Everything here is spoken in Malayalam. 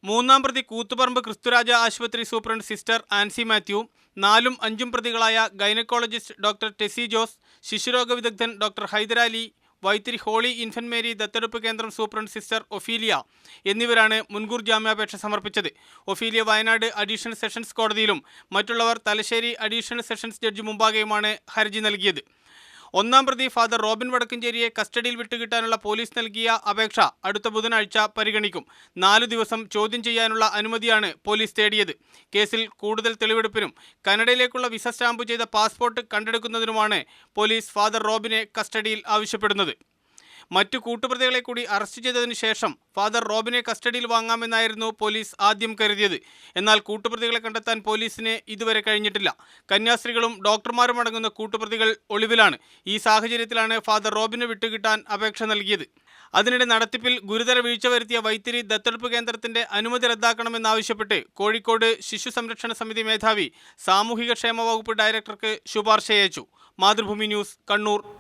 മൂന്നാം പ്രതി കൂത്തുപറമ്പ് ക്രിസ്തുരാജ ആശുപത്രി സൂപ്രണ്ട് സിസ്റ്റർ ആൻസി മാത്യു, 4ഉം 5ഉം പ്രതികളായ ഗൈനക്കോളജിസ്റ്റ് ഡോക്ടർ ടെസി ജോസ്, ശിശുരോഗ വിദഗ്ധൻ doctor Haidarali, Vythiri holy infant Mary ദത്തെടുപ്പ് കേന്ദ്രം സൂപ്രണ്ട് സിസ്റ്റർ ഒഫീലിയ എന്നിവരാണ് മുൻകൂർ ജാമ്യാപേക്ഷ സമർപ്പിച്ചത്. ഒഫീലിയ വയനാട് അഡീഷണൽ സെഷൻസ് കോടതിയിലും മറ്റുള്ളവർ തലശ്ശേരി അഡീഷണൽ സെഷൻസ് ജഡ്ജി മുമ്പാകെയുമാണ് ഹർജി നൽകിയത്. ഒന്നാം പ്രതി ഫാദർ റോബിൻ വടക്കഞ്ചേരിയെ കസ്റ്റഡിയിൽ വിട്ടുകിട്ടാനുള്ള പോലീസ് നൽകിയ അപേക്ഷ അടുത്ത ബുധനാഴ്ച പരിഗണിക്കും. 4 ദിവസം ചോദ്യം ചെയ്യാനുള്ള അനുമതിയാണ് പോലീസ് തേടിയത്. കേസിൽ കൂടുതൽ തെളിവെടുപ്പിനും കാനഡയിലേക്കുള്ള വിസ സ്റ്റാമ്പ് ചെയ്ത പാസ്പോർട്ട് കണ്ടെടുക്കുന്നതിനുമാണ് പോലീസ് ഫാദർ റോബിനെ കസ്റ്റഡിയിൽ ആവശ്യപ്പെടുന്നത്. മറ്റു കൂട്ടുപ്രതികളെ കൂടി അറസ്റ്റ് ചെയ്തതിനു ശേഷം ഫാദർ റോബിനെ കസ്റ്റഡിയിൽ വാങ്ങാമെന്നായിരുന്നു പോലീസ് ആദ്യം കരുതിയത്. എന്നാൽ കൂട്ടുപ്രതികളെ കണ്ടെത്താൻ പോലീസിന് ഇതുവരെ കഴിഞ്ഞിട്ടില്ല. കന്യാസ്ത്രീകളും ഡോക്ടർമാരും അടങ്ങുന്ന കൂട്ടുപ്രതികൾ ഒളിവിലാണ്. ഈ സാഹചര്യത്തിലാണ് ഫാദർ റോബിനെ വിട്ടുകിട്ടാൻ അപേക്ഷ നൽകിയത്. അതിനിടെ നടത്തിപ്പിൽ ഗുരുതര വീഴ്ച വരുത്തിയ വൈത്തിരി ദത്തെടുപ്പ് കേന്ദ്രത്തിന്റെ അനുമതി റദ്ദാക്കണമെന്നാവശ്യപ്പെട്ട് കോഴിക്കോട് ശിശു സംരക്ഷണ സമിതി മേധാവി സാമൂഹിക ക്ഷേമ വകുപ്പ് ഡയറക്ടർക്ക് ശുപാർശ അയച്ചു. മാതൃഭൂമി ന്യൂസ്, കണ്ണൂർ.